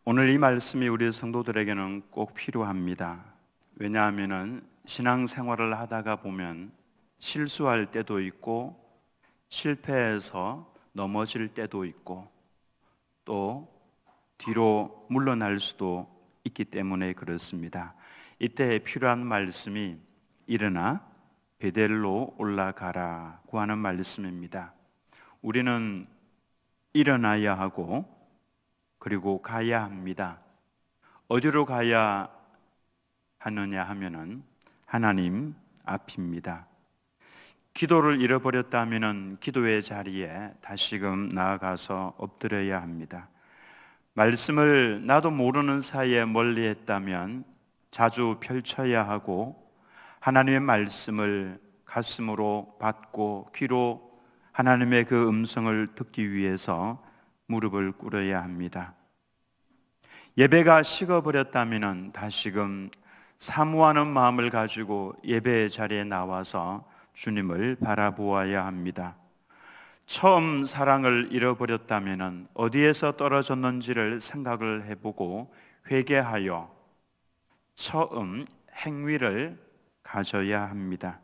오늘 이 말씀이 우리 성도들에게는 꼭 필요합니다. 왜냐하면 신앙생활을 하다가 보면 실수할 때도 있고 실패해서 넘어질 때도 있고 또 뒤로 물러날 수도 있기 때문에 그렇습니다. 이때 필요한 말씀이 일어나 베델로 올라가라고 하는 말씀입니다. 우리는 일어나야 하고 그리고 가야 합니다. 어디로 가야 하느냐 하면은 하나님 앞입니다. 기도를 잃어버렸다면은 기도의 자리에 다시금 나아가서 엎드려야 합니다. 말씀을 나도 모르는 사이에 멀리 했다면 자주 펼쳐야 하고 하나님의 말씀을 가슴으로 받고 귀로 하나님의 그 음성을 듣기 위해서 무릎을 꿇어야 합니다. 예배가 식어버렸다면 다시금 사모하는 마음을 가지고 예배의 자리에 나와서 주님을 바라보아야 합니다. 처음 사랑을 잃어버렸다면 어디에서 떨어졌는지를 생각을 해보고 회개하여 처음 행위를 가져야 합니다.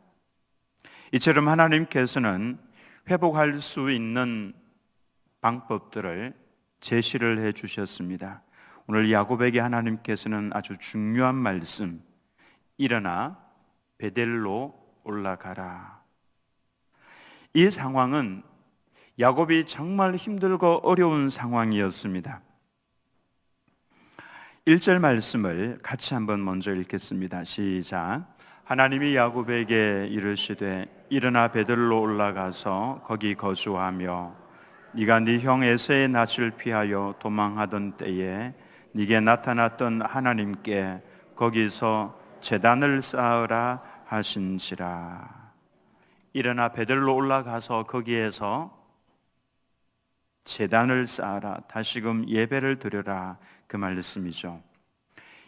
이처럼 하나님께서는 회복할 수 있는 방법들을 제시를 해 주셨습니다. 오늘 야곱에게 하나님께서는 아주 중요한 말씀, 일어나 베델로 올라가라. 이 상황은 야곱이 정말 힘들고 어려운 상황이었습니다. 1절 말씀을 같이 한번 먼저 읽겠습니다. 시작. 하나님이 야곱에게 이르시되 일어나 베델로 올라가서 거기 거주하며 네가 네 형 에서의 낯을 피하여 도망하던 때에 네게 나타났던 하나님께 거기서 제단을 쌓으라 하신지라. 일어나 베델로 올라가서 거기에서 제단을 쌓아라, 다시금 예배를 드려라, 그 말씀이죠.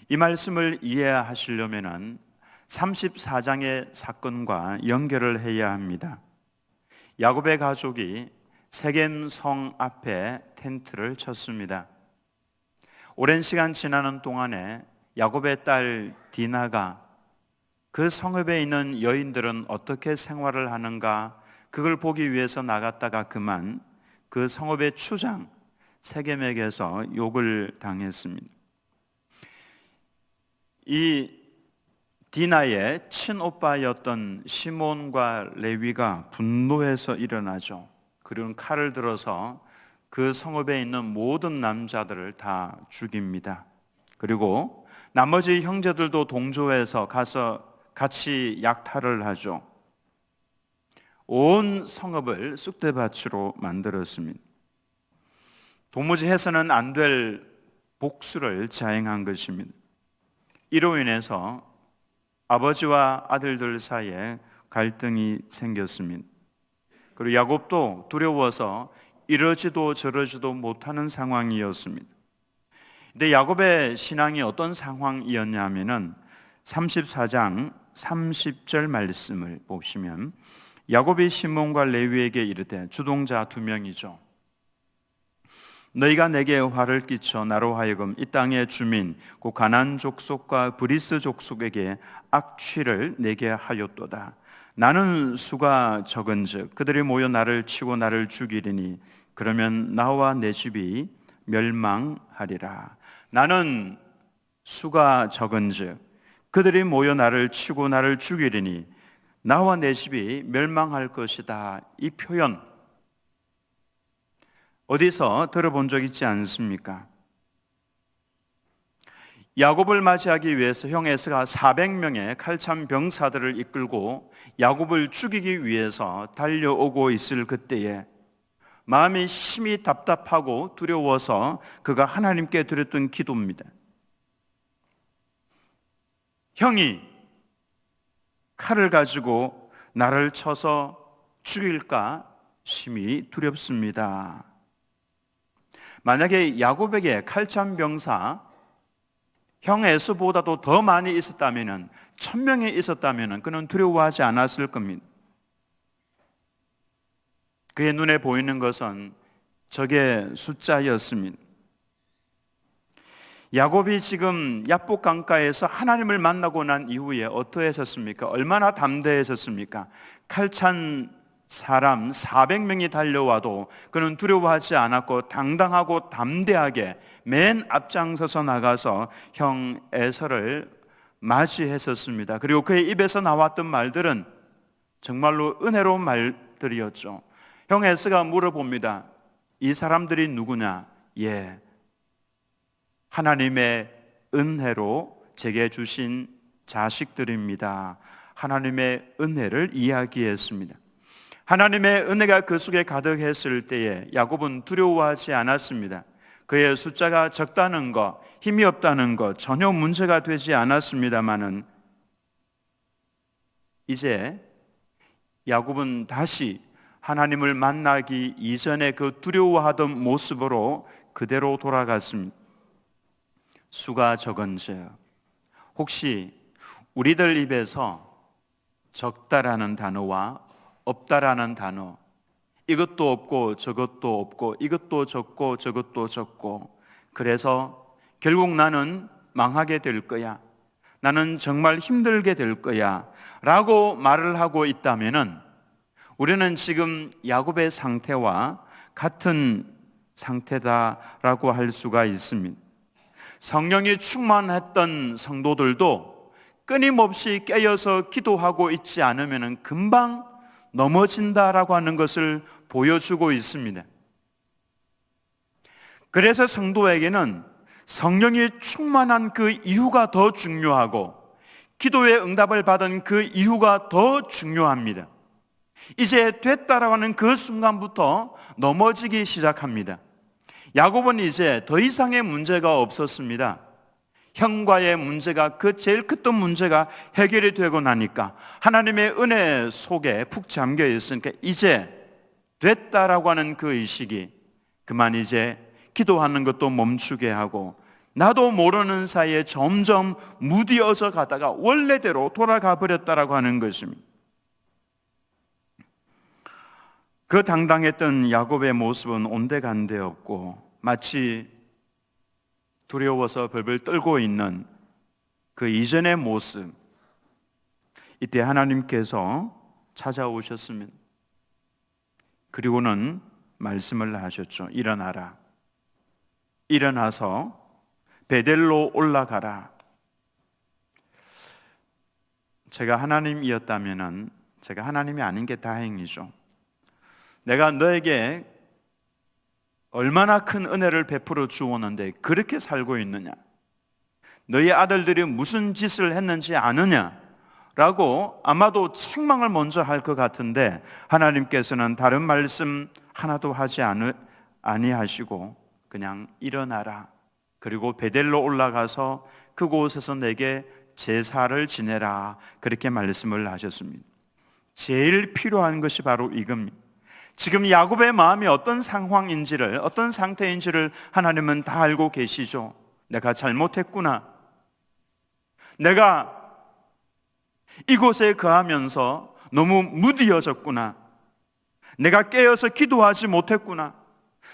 이 말씀을 이해하시려면 34장의 사건과 연결을 해야 합니다. 야곱의 가족이 세겜 성 앞에 텐트를 쳤습니다. 오랜 시간 지나는 동안에 야곱의 딸 디나가 그 성읍에 있는 여인들은 어떻게 생활을 하는가, 그걸 보기 위해서 나갔다가 그만 그 성읍의 추장 세겜에게서 욕을 당했습니다. 이 디나의 친오빠였던 시몬과 레위가 분노해서 일어나죠. 그리고 칼을 들어서 그 성읍에 있는 모든 남자들을 다 죽입니다. 그리고 나머지 형제들도 동조해서 가서 같이 약탈을 하죠. 온 성읍을 쑥대밭으로 만들었습니다. 도무지 해서는 안 될 복수를 자행한 것입니다. 이로 인해서 아버지와 아들들 사이에 갈등이 생겼습니다. 그리고 야곱도 두려워서 이러지도 저러지도 못하는 상황이었습니다. 근데 야곱의 신앙이 어떤 상황이었냐면은 34장 30절 말씀을 보시면 야곱이 시몬과 레위에게 이르되, 주동자 두 명이죠. 너희가 내게 화를 끼쳐 나로 하여금 이 땅의 주민 곧 가나안 족속과 브리스 족속에게 악취를 내게 하였도다. 나는 수가 적은즉 그들이 모여 나를 치고 나를 죽이리니 그러면 나와 내 집이 멸망하리라. 나는 수가 적은즉 그들이 모여 나를 치고 나를 죽이리니 나와 내 집이 멸망할 것이다. 이 표현 어디서 들어본 적 있지 않습니까? 야곱을 맞이하기 위해서 형 에서가 400명의 칼참 병사들을 이끌고 야곱을 죽이기 위해서 달려오고 있을 그때에 마음이 심히 답답하고 두려워서 그가 하나님께 드렸던 기도입니다. 형이 칼을 가지고 나를 쳐서 죽일까 심히 두렵습니다. 만약에 야곱에게 칼참 병사 형 에서보다도 더 많이 있었다면, 1000명이 있었다면 그는 두려워하지 않았을 겁니다. 그의 눈에 보이는 것은 적의 숫자였습니다. 야곱이 지금 야복 강가에서 하나님을 만나고 난 이후에 어떠했었습니까? 얼마나 담대했었습니까? 칼찬 사람 400명이 달려와도 그는 두려워하지 않았고 당당하고 담대하게 맨 앞장서서 나가서 형 에서를 맞이했었습니다. 그리고 그의 입에서 나왔던 말들은 정말로 은혜로운 말들이었죠. 형 에서가 물어봅니다. 이 사람들이 누구냐? 예, 하나님의 은혜로 제게 주신 자식들입니다. 하나님의 은혜를 이야기했습니다. 하나님의 은혜가 그 속에 가득했을 때에 야곱은 두려워하지 않았습니다. 그의 숫자가 적다는 것, 힘이 없다는 것 전혀 문제가 되지 않았습니다마는 이제 야곱은 다시 하나님을 만나기 이전에 그 두려워하던 모습으로 그대로 돌아갔습니다. 수가 적은즉, 혹시 우리들 입에서 적다라는 단어와 없다라는 단어, 이것도 없고 저것도 없고 이것도 적고 저것도 적고 그래서 결국 나는 망하게 될 거야, 나는 정말 힘들게 될 거야 라고 말을 하고 있다면은 우리는 지금 야곱의 상태와 같은 상태다라고 할 수가 있습니다. 성령이 충만했던 성도들도 끊임없이 깨어서 기도하고 있지 않으면 금방 넘어진다라고 하는 것을 보여주고 있습니다. 그래서 성도에게는 성령이 충만한 그 이유가 더 중요하고 기도의 응답을 받은 그 이유가 더 중요합니다. 이제 됐다라고 하는 그 순간부터 넘어지기 시작합니다. 야곱은 이제 더 이상의 문제가 없었습니다. 형과의 문제가, 그 제일 컸던 문제가 해결이 되고 나니까 하나님의 은혜 속에 푹 잠겨 있으니까 이제 됐다라고 하는 그 의식이 그만 이제 기도하는 것도 멈추게 하고 나도 모르는 사이에 점점 무디어서 가다가 원래대로 돌아가 버렸다라고 하는 것입니다. 그 당당했던 야곱의 모습은 온데간데 없고 마치 두려워서 벌벌 떨고 있는 그 이전의 모습, 이때 하나님께서 찾아오셨습니다. 그리고는 말씀을 하셨죠. 일어나라. 일어나서 베델로 올라가라. 제가 하나님이었다면, 제가 하나님이 아닌 게 다행이죠. 내가 너에게 얼마나 큰 은혜를 베풀어 주었는데 그렇게 살고 있느냐? 너희 아들들이 무슨 짓을 했는지 아느냐? 라고 아마도 책망을 먼저 할 것 같은데 하나님께서는 다른 말씀 하나도 하지 아니하시고 그냥 일어나라. 그리고 베델로 올라가서 그곳에서 내게 제사를 지내라. 그렇게 말씀을 하셨습니다. 제일 필요한 것이 바로 이겁니다. 지금 야곱의 마음이 어떤 상황인지를, 어떤 상태인지를 하나님은 다 알고 계시죠. 내가 잘못했구나. 내가 이곳에 거하면서 너무 무디어졌구나. 내가 깨어서 기도하지 못했구나.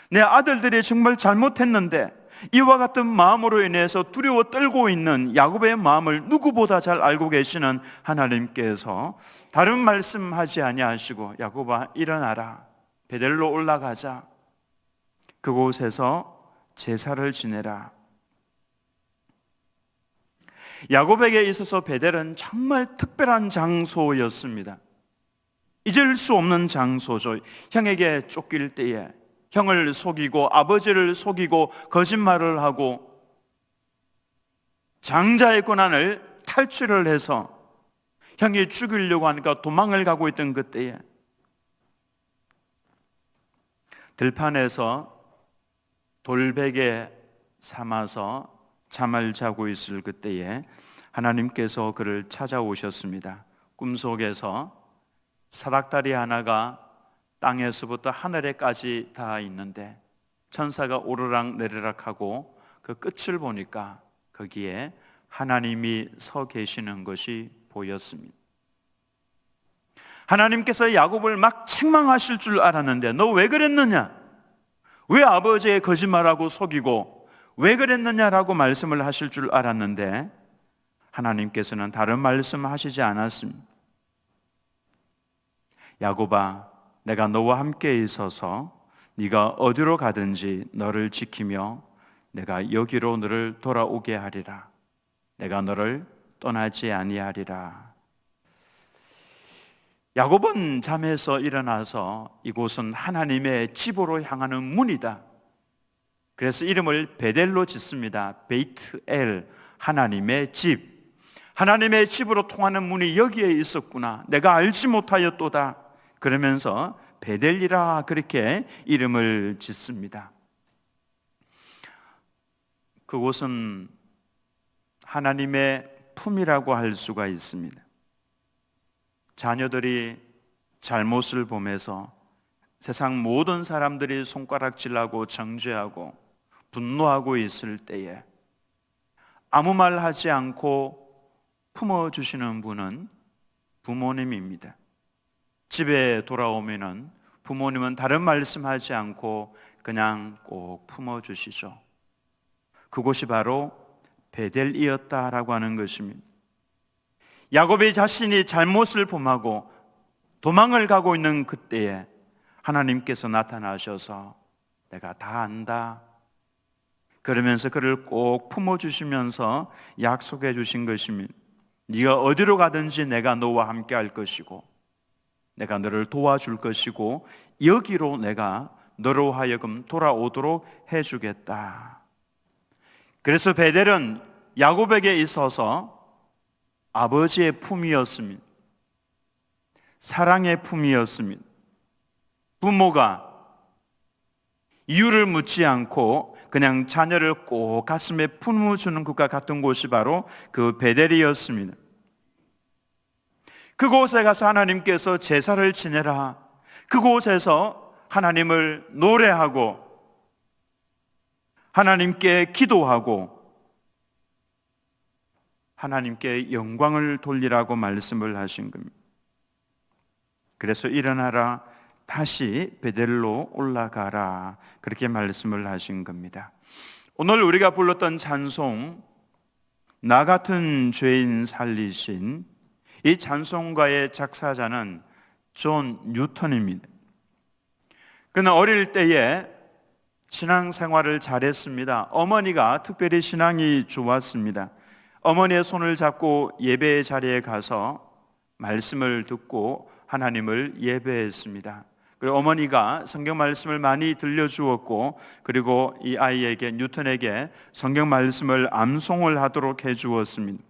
내 아들들이 정말 잘못했는데 이와 같은 마음으로 인해서 두려워 떨고 있는 야곱의 마음을 누구보다 잘 알고 계시는 하나님께서 다른 말씀하지 아니하시고 야곱아 일어나라. 베델로 올라가자. 그곳에서 제사를 지내라. 야곱에게 있어서 베델은 정말 특별한 장소였습니다. 잊을 수 없는 장소죠. 형에게 쫓길 때에 형을 속이고 아버지를 속이고 거짓말을 하고 장자의 권한을 탈취를 해서 형이 죽이려고 하니까 도망을 가고 있던 그때에 들판에서 돌베개 삼아서 잠을 자고 있을 그때에 하나님께서 그를 찾아오셨습니다. 꿈속에서 사닥다리 하나가 땅에서부터 하늘에까지 닿아 있는데 천사가 오르락 내리락 하고 그 끝을 보니까 거기에 하나님이 서 계시는 것이 보였습니다. 하나님께서 야곱을 막 책망하실 줄 알았는데 너 왜 그랬느냐? 왜 아버지의 거짓말하고 속이고 왜 그랬느냐라고 말씀을 하실 줄 알았는데 하나님께서는 다른 말씀하시지 않았습니다. 야곱아, 내가 너와 함께 있어서 네가 어디로 가든지 너를 지키며 내가 여기로 너를 돌아오게 하리라. 내가 너를 떠나지 아니하리라. 야곱은 잠에서 일어나서 이곳은 하나님의 집으로 향하는 문이다. 그래서 이름을 베델로 짓습니다. 베이트엘, 하나님의 집. 하나님의 집으로 통하는 문이 여기에 있었구나. 내가 알지 못하였도다. 그러면서 베델이라 그렇게 이름을 짓습니다. 그곳은 하나님의 품이라고 할 수가 있습니다. 자녀들이 잘못을 보면서 세상 모든 사람들이 손가락질하고 정죄하고 분노하고 있을 때에 아무 말 하지 않고 품어주시는 분은 부모님입니다. 집에 돌아오면은 부모님은 다른 말씀하지 않고 그냥 꼭 품어주시죠. 그곳이 바로 베델이었다라고 하는 것입니다. 야곱이 자신이 잘못을 범하고 도망을 가고 있는 그때에 하나님께서 나타나셔서 내가 다 안다. 그러면서 그를 꼭 품어주시면서 약속해 주신 것입니다. 네가 어디로 가든지 내가 너와 함께 할 것이고 내가 너를 도와줄 것이고 여기로 내가 너로 하여금 돌아오도록 해주겠다. 그래서 베델은 야곱에게 있어서 아버지의 품이었습니다. 사랑의 품이었습니다. 부모가 이유를 묻지 않고 그냥 자녀를 꼭 가슴에 품어주는 것과 같은 곳이 바로 그 베델이었습니다. 그곳에 가서 하나님께서 제사를 지내라. 그곳에서 하나님을 노래하고 하나님께 기도하고 하나님께 영광을 돌리라고 말씀을 하신 겁니다. 그래서 일어나라, 다시 베델로 올라가라, 그렇게 말씀을 하신 겁니다. 오늘 우리가 불렀던 찬송, 나 같은 죄인 살리신, 이 찬송가의 작사자는 존 뉴턴입니다. 그는 어릴 때에 신앙생활을 잘했습니다. 어머니가 특별히 신앙이 좋았습니다. 어머니의 손을 잡고 예배의 자리에 가서 말씀을 듣고 하나님을 예배했습니다. 그리고 어머니가 성경 말씀을 많이 들려주었고, 그리고 이 아이에게, 뉴턴에게 성경 말씀을 암송을 하도록 해주었습니다.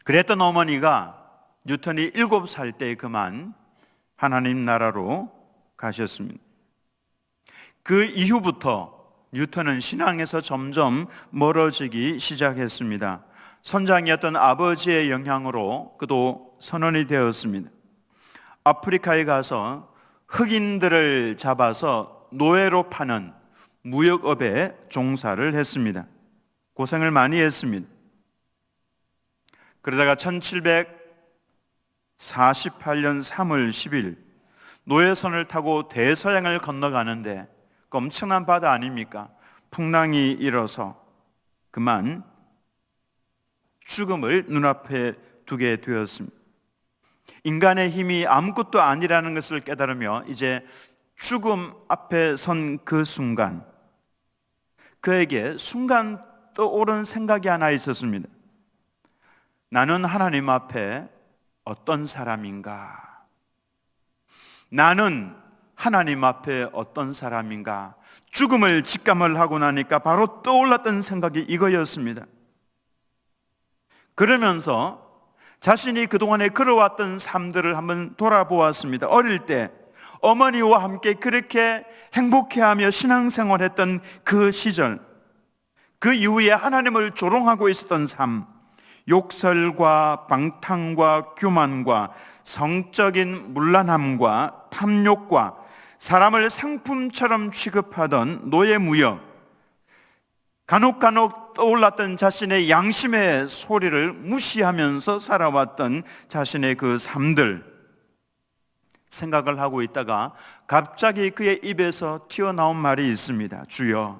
그랬던 어머니가 뉴턴이 7살 때 그만 하나님 나라로 가셨습니다. 그 이후부터 뉴턴은 신앙에서 점점 멀어지기 시작했습니다. 선장이었던 아버지의 영향으로 그도 선원이 되었습니다. 아프리카에 가서 흑인들을 잡아서 노예로 파는 무역업에 종사를 했습니다. 고생을 많이 했습니다. 그러다가 1748년 3월 10일 노예선을 타고 대서양을 건너가는데 그 엄청난 바다 아닙니까? 풍랑이 일어서 그만 죽음을 눈앞에 두게 되었습니다. 인간의 힘이 아무것도 아니라는 것을 깨달으며 이제 죽음 앞에 선 그 순간, 그에게 순간 떠오른 생각이 하나 있었습니다. 나는 하나님 앞에 어떤 사람인가? 나는 하나님 앞에 어떤 사람인가? 죽음을 직감을 하고 나니까 바로 떠올랐던 생각이 이거였습니다. 그러면서 자신이 그동안에 걸어왔던 삶들을 한번 돌아보았습니다. 어릴 때 어머니와 함께 그렇게 행복해하며 신앙생활했던 그 시절, 그 이후에 하나님을 조롱하고 있었던 삶, 욕설과 방탕과 교만과 성적인 문란함과 탐욕과 사람을 상품처럼 취급하던 노예무역, 간혹 떠올랐던 자신의 양심의 소리를 무시하면서 살아왔던 자신의 그 삶들, 생각을 하고 있다가 갑자기 그의 입에서 튀어나온 말이 있습니다. 주여,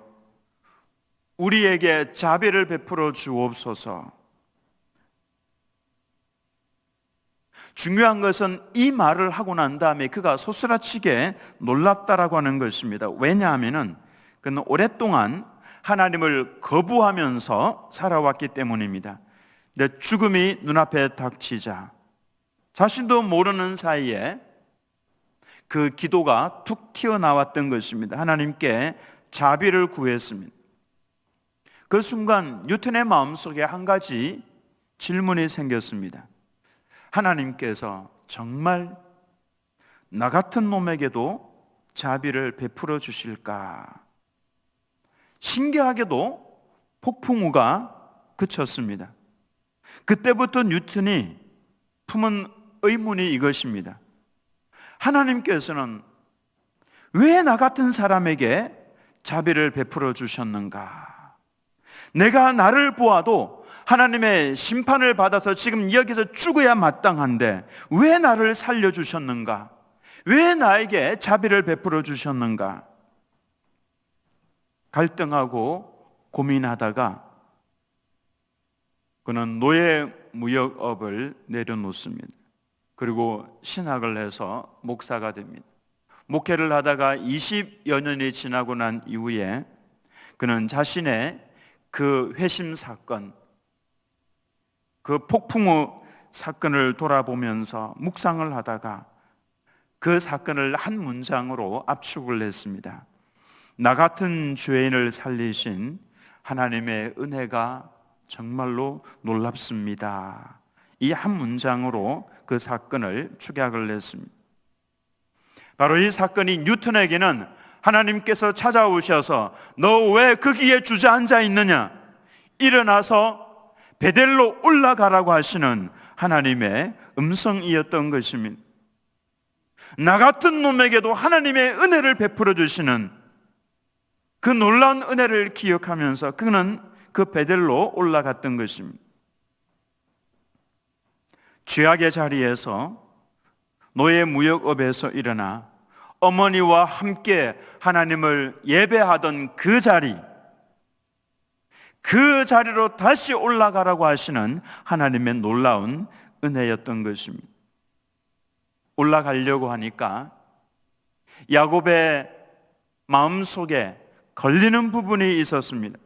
우리에게 자비를 베풀어 주옵소서. 중요한 것은 이 말을 하고 난 다음에 그가 소스라치게 놀랐다라고 하는 것입니다. 왜냐하면 그는 오랫동안 하나님을 거부하면서 살아왔기 때문입니다. 내 죽음이 눈앞에 닥치자 자신도 모르는 사이에 그 기도가 툭 튀어나왔던 것입니다. 하나님께 자비를 구했습니다. 그 순간 뉴턴의 마음속에 한 가지 질문이 생겼습니다. 하나님께서 정말 나 같은 놈에게도 자비를 베풀어 주실까? 신기하게도 폭풍우가 그쳤습니다. 그때부터 뉴턴이 품은 의문이 이것입니다. 하나님께서는 왜 나 같은 사람에게 자비를 베풀어 주셨는가? 내가 나를 보아도 하나님의 심판을 받아서 지금 여기서 죽어야 마땅한데 왜 나를 살려주셨는가? 왜 나에게 자비를 베풀어 주셨는가? 갈등하고 고민하다가 그는 노예 무역업을 내려놓습니다. 그리고 신학을 해서 목사가 됩니다. 목회를 하다가 20여 년이 지나고 난 이후에 그는 자신의 그 회심 사건, 그 폭풍우 사건을 돌아보면서 묵상을 하다가 그 사건을 한 문장으로 압축을 했습니다. 나 같은 죄인을 살리신 하나님의 은혜가 정말로 놀랍습니다. 이 한 문장으로 그 사건을 축약을 했습니다. 바로 이 사건이 뉴턴에게는 하나님께서 찾아오셔서 너 왜 거기에 주저앉아 있느냐? 일어나서 베델로 올라가라고 하시는 하나님의 음성이었던 것입니다. 나 같은 놈에게도 하나님의 은혜를 베풀어 주시는 그 놀라운 은혜를 기억하면서 그는 그 베델로 올라갔던 것입니다. 죄악의 자리에서 노예 무역업에서 일어나 어머니와 함께 하나님을 예배하던 그 자리로 다시 올라가라고 하시는 하나님의 놀라운 은혜였던 것입니다. 올라가려고 하니까 야곱의 마음속에 걸리는 부분이 있었습니다.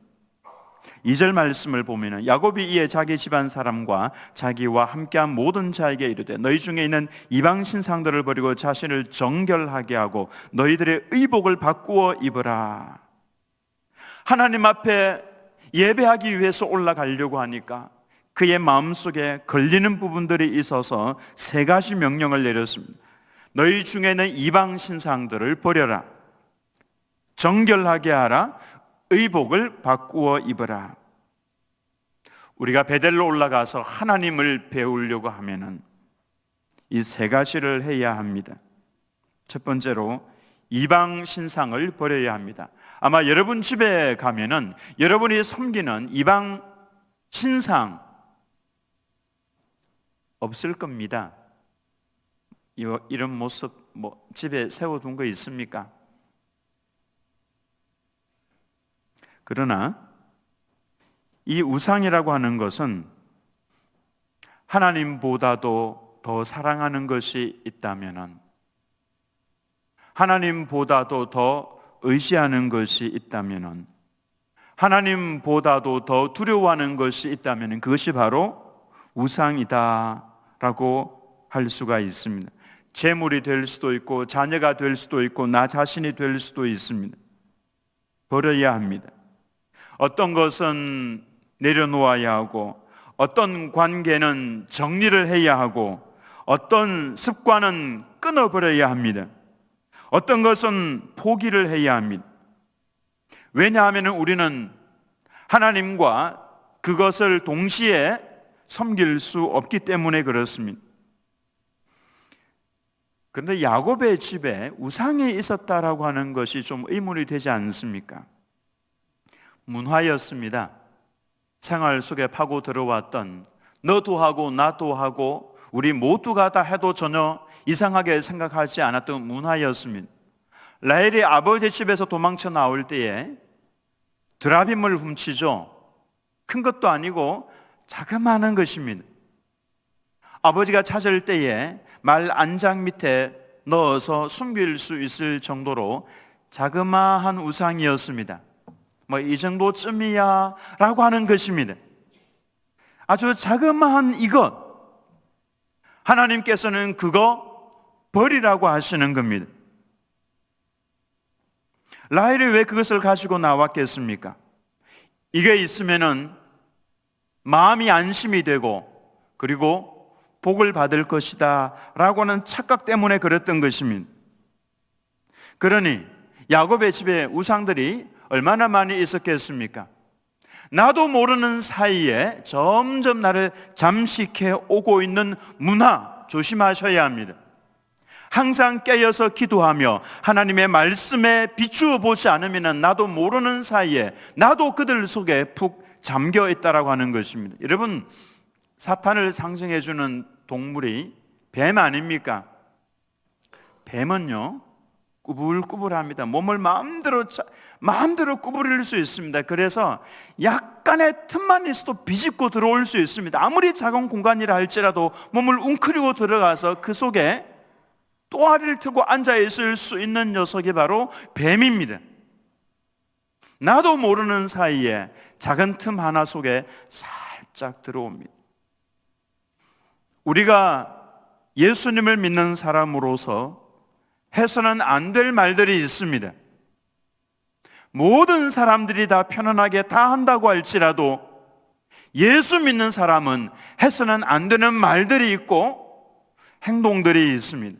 2절 말씀을 보면 야곱이 이에 자기 집안 사람과 자기와 함께한 모든 자에게 이르되 너희 중에 있는 이방 신상들을 버리고 자신을 정결하게 하고 너희들의 의복을 바꾸어 입으라. 하나님 앞에 예배하기 위해서 올라가려고 하니까 그의 마음속에 걸리는 부분들이 있어서 3가지 명령을 내렸습니다. 너희 중에는 이방 신상들을 버려라, 정결하게 하라, 의복을 바꾸어 입으라. 우리가 베델로 올라가서 하나님을 배우려고 하면은 이 3가지를 해야 합니다. 첫 번째로 이방 신상을 버려야 합니다. 아마 여러분 집에 가면은 여러분이 섬기는 이방 신상 없을 겁니다. 이런 모습 집에 세워둔 거 있습니까? 그러나 이 우상이라고 하는 것은 하나님보다도 더 사랑하는 것이 있다면, 하나님보다도 더 의지하는 것이 있다면, 하나님보다도 더 두려워하는 것이 있다면 그것이 바로 우상이다라고 할 수가 있습니다. 재물이 될 수도 있고 자녀가 될 수도 있고 나 자신이 될 수도 있습니다. 버려야 합니다. 어떤 것은 내려놓아야 하고 어떤 관계는 정리를 해야 하고 어떤 습관은 끊어버려야 합니다. 어떤 것은 포기를 해야 합니다. 왜냐하면 우리는 하나님과 그것을 동시에 섬길 수 없기 때문에 그렇습니다. 그런데 야곱의 집에 우상이 있었다라고 하는 것이 좀 의문이 되지 않습니까? 문화였습니다. 생활 속에 파고 들어왔던 너도 하고 나도 하고 우리 모두가 다 해도 전혀 이상하게 생각하지 않았던 문화였습니다. 라헬이 아버지 집에서 도망쳐 나올 때에 드라빔을 훔치죠. 큰 것도 아니고 자그마한 것입니다. 아버지가 찾을 때에 말 안장 밑에 넣어서 숨길 수 있을 정도로 자그마한 우상이었습니다. 뭐 이 정도쯤이야 라고 하는 것입니다. 아주 자그마한 이것, 하나님께서는 그거 버리라고 하시는 겁니다. 라헬이 왜 그것을 가지고 나왔겠습니까? 이게 있으면은 마음이 안심이 되고 그리고 복을 받을 것이다 라고 하는 착각 때문에 그랬던 것입니다. 그러니 야곱의 집에 우상들이 얼마나 많이 있었겠습니까? 나도 모르는 사이에 점점 나를 잠식해 오고 있는 문화 조심하셔야 합니다. 항상 깨어서 기도하며 하나님의 말씀에 비추어 보지 않으면 나도 모르는 사이에 나도 그들 속에 푹 잠겨 있다라고 하는 것입니다. 여러분, 사탄을 상징해 주는 동물이 뱀 아닙니까? 뱀은요 꾸불꾸불합니다. 몸을 마음대로 구부릴 수 있습니다. 그래서 약간의 틈만 있어도 비집고 들어올 수 있습니다. 아무리 작은 공간이라 할지라도 몸을 웅크리고 들어가서 그 속에 또아리를 틀고 앉아 있을 수 있는 녀석이 바로 뱀입니다. 나도 모르는 사이에 작은 틈 하나 속에 살짝 들어옵니다. 우리가 예수님을 믿는 사람으로서 해서는 안 될 말들이 있습니다. 모든 사람들이 다 편안하게 다 한다고 할지라도 예수 믿는 사람은 해서는 안 되는 말들이 있고 행동들이 있습니다.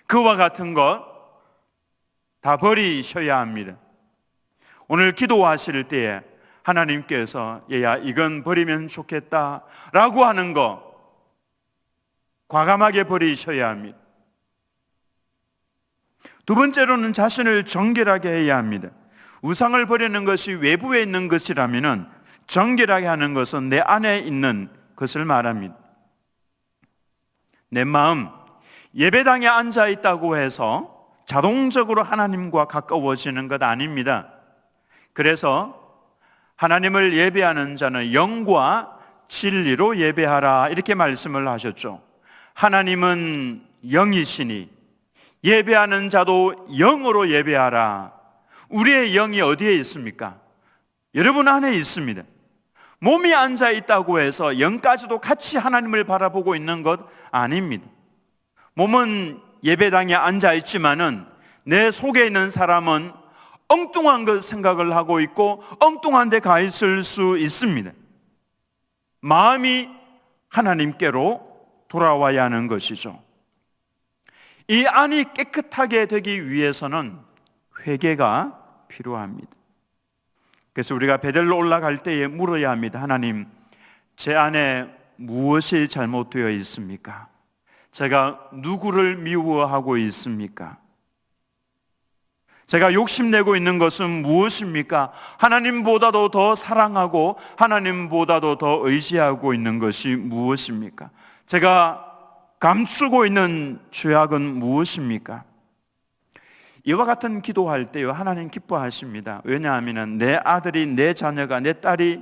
그와 같은 것 다 버리셔야 합니다. 오늘 기도하실 때에 하나님께서 얘야 이건 버리면 좋겠다 라고 하는 거 과감하게 버리셔야 합니다. 두 번째로는 자신을 정결하게 해야 합니다. 우상을 버리는 것이 외부에 있는 것이라면 정결하게 하는 것은 내 안에 있는 것을 말합니다. 내 마음, 예배당에 앉아 있다고 해서 자동적으로 하나님과 가까워지는 것 아닙니다. 그래서 하나님을 예배하는 자는 영과 진리로 예배하라 이렇게 말씀을 하셨죠. 하나님은 영이시니 예배하는 자도 영으로 예배하라. 우리의 영이 어디에 있습니까? 여러분 안에 있습니다. 몸이 앉아 있다고 해서 영까지도 같이 하나님을 바라보고 있는 것 아닙니다. 몸은 예배당에 앉아 있지만은 내 속에 있는 사람은 엉뚱한 것 생각을 하고 있고 엉뚱한 데 가 있을 수 있습니다. 마음이 하나님께로 돌아와야 하는 것이죠. 이 안이 깨끗하게 되기 위해서는 회개가 필요합니다. 그래서 우리가 베델로 올라갈 때에 물어야 합니다. 하나님, 제 안에 무엇이 잘못되어 있습니까? 제가 누구를 미워하고 있습니까? 제가 욕심내고 있는 것은 무엇입니까? 하나님보다도 더 사랑하고 하나님보다도 더 의지하고 있는 것이 무엇입니까? 제가 감추고 있는 죄악은 무엇입니까? 이와 같은 기도할 때요 하나님 기뻐하십니다. 왜냐하면 내 아들이, 내 자녀가, 내 딸이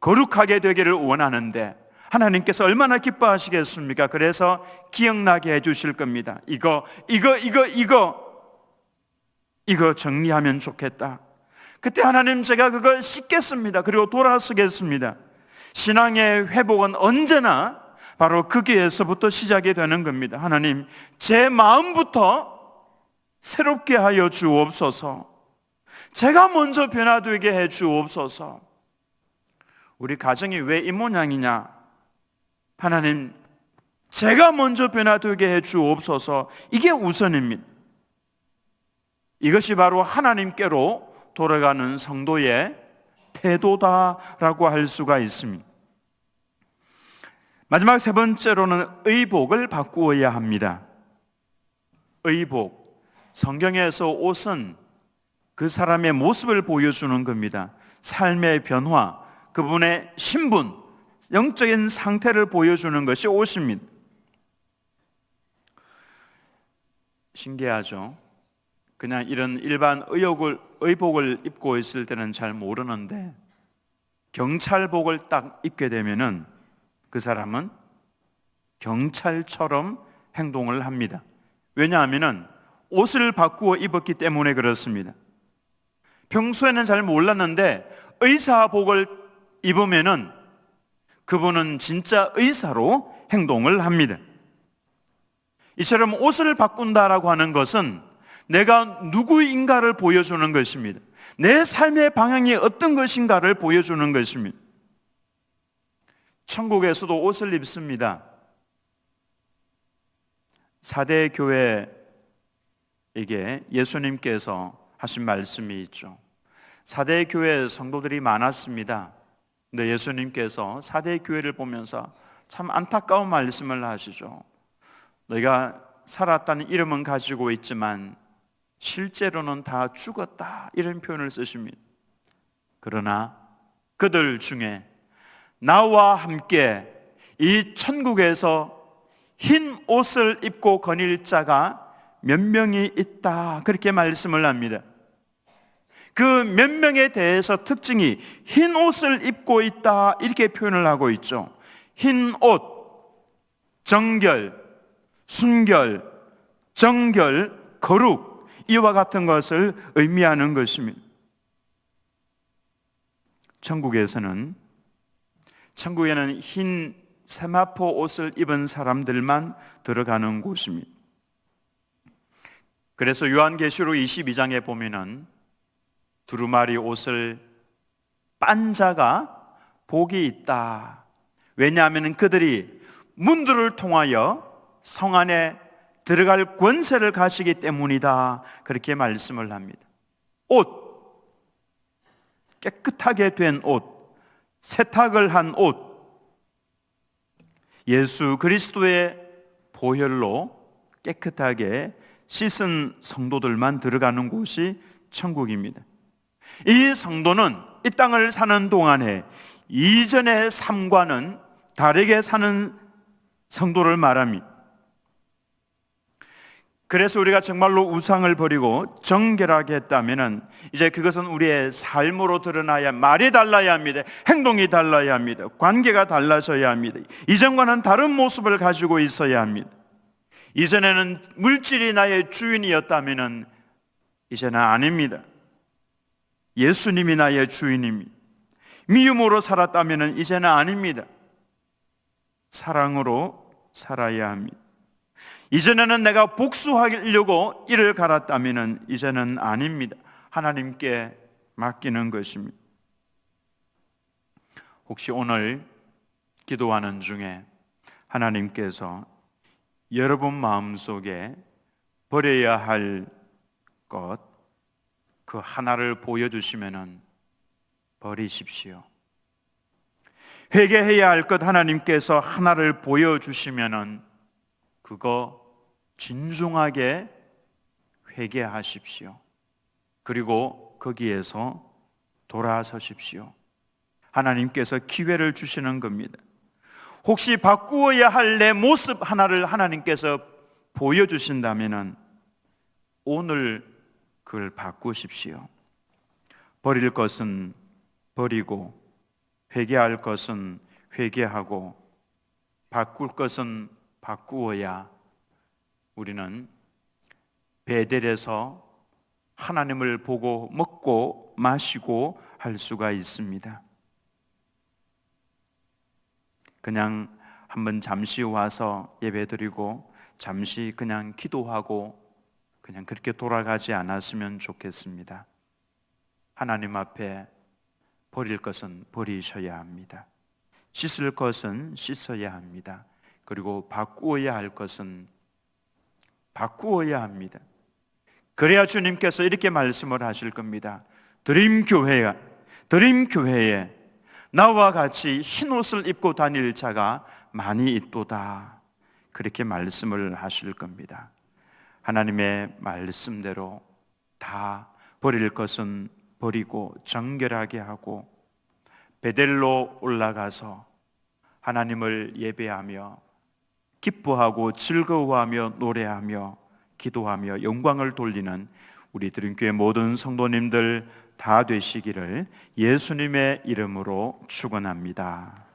거룩하게 되기를 원하는데 하나님께서 얼마나 기뻐하시겠습니까? 그래서 기억나게 해주실 겁니다. 이거 정리하면 좋겠다. 그때 하나님 제가 그걸 씻겠습니다. 그리고 돌아서겠습니다. 신앙의 회복은 언제나 바로 거기에서부터 시작이 되는 겁니다. 하나님, 제 마음부터 새롭게 하여 주옵소서. 제가 먼저 변화되게 해 주옵소서. 우리 가정이 왜 이 모양이냐? 하나님, 제가 먼저 변화되게 해 주옵소서. 이게 우선입니다. 이것이 바로 하나님께로 돌아가는 성도의 태도다라고 할 수가 있습니다. 마지막 세 번째로는 의복을 바꾸어야 합니다. 의복. 성경에서 옷은 그 사람의 모습을 보여주는 겁니다. 삶의 변화, 그분의 신분, 영적인 상태를 보여주는 것이 옷입니다. 신기하죠? 그냥 이런 일반 의복을 입고 있을 때는 잘 모르는데 경찰복을 딱 입게 되면은 그 사람은 경찰처럼 행동을 합니다. 왜냐하면은 옷을 바꾸어 입었기 때문에 그렇습니다. 평소에는 잘 몰랐는데 의사복을 입으면은 그분은 진짜 의사로 행동을 합니다. 이처럼 옷을 바꾼다라고 하는 것은 내가 누구인가를 보여주는 것입니다. 내 삶의 방향이 어떤 것인가를 보여주는 것입니다. 천국에서도 옷을 입습니다. 사대 교회에게 예수님께서 하신 말씀이 있죠. 사대 교회 성도들이 많았습니다. 근데 예수님께서 사대 교회를 보면서 참 안타까운 말씀을 하시죠. 너희가 살았다는 이름은 가지고 있지만 실제로는 다 죽었다, 이런 표현을 쓰십니다. 그러나 그들 중에 나와 함께 이 천국에서 흰 옷을 입고 거닐 자가 몇 명이 있다, 그렇게 말씀을 합니다. 그 몇 명에 대해서 특징이 흰 옷을 입고 있다, 이렇게 표현을 하고 있죠. 흰 옷, 정결, 순결, 정결, 거룩, 이와 같은 것을 의미하는 것입니다. 천국에는 흰 세마포 옷을 입은 사람들만 들어가는 곳입니다. 그래서 요한계시록 22장에 보면은 두루마리 옷을 빤 자가 복이 있다. 왜냐하면 그들이 문들을 통하여 성 안에 들어갈 권세를 가지기 때문이다, 그렇게 말씀을 합니다. 옷, 깨끗하게 된 옷, 세탁을 한 옷, 예수 그리스도의 보혈로 깨끗하게 씻은 성도들만 들어가는 곳이 천국입니다. 이 성도는 이 땅을 사는 동안에 이전의 삶과는 다르게 사는 성도를 말합니다. 그래서 우리가 정말로 우상을 버리고 정결하게 했다면 이제 그것은 우리의 삶으로 드러나야, 말이 달라야 합니다. 행동이 달라야 합니다. 관계가 달라져야 합니다. 이전과는 다른 모습을 가지고 있어야 합니다. 이전에는 물질이 나의 주인이었다면 이제는 아닙니다. 예수님이 나의 주인입니다. 미움으로 살았다면 이제는 아닙니다. 사랑으로 살아야 합니다. 이전에는 내가 복수하려고 이를 갈았다면 이제는 아닙니다. 하나님께 맡기는 것입니다. 혹시 오늘 기도하는 중에 하나님께서 여러분 마음속에 버려야 할 것, 그 하나를 보여주시면 버리십시오. 회개해야 할 것 하나님께서 하나를 보여주시면 그거 진중하게 회개하십시오. 그리고 거기에서 돌아서십시오. 하나님께서 기회를 주시는 겁니다. 혹시 바꾸어야 할 내 모습 하나를 하나님께서 보여주신다면 오늘 그걸 바꾸십시오. 버릴 것은 버리고, 회개할 것은 회개하고, 바꿀 것은 바꾸어야 우리는 베델에서 하나님을 보고 먹고 마시고 할 수가 있습니다. 그냥 한번 잠시 와서 예배드리고 잠시 그냥 기도하고 그냥 그렇게 돌아가지 않았으면 좋겠습니다. 하나님 앞에 버릴 것은 버리셔야 합니다. 씻을 것은 씻어야 합니다. 그리고 바꾸어야 할 것은 바꾸어야 합니다. 그래야 주님께서 이렇게 말씀을 하실 겁니다. 드림교회에 나와 같이 흰 옷을 입고 다닐 자가 많이 있도다, 그렇게 말씀을 하실 겁니다. 하나님의 말씀대로 다 버릴 것은 버리고 정결하게 하고 베델로 올라가서 하나님을 예배하며 기뻐하고 즐거워하며 노래하며 기도하며 영광을 돌리는 우리 드림교회 모든 성도님들 다 되시기를 예수님의 이름으로 축원합니다.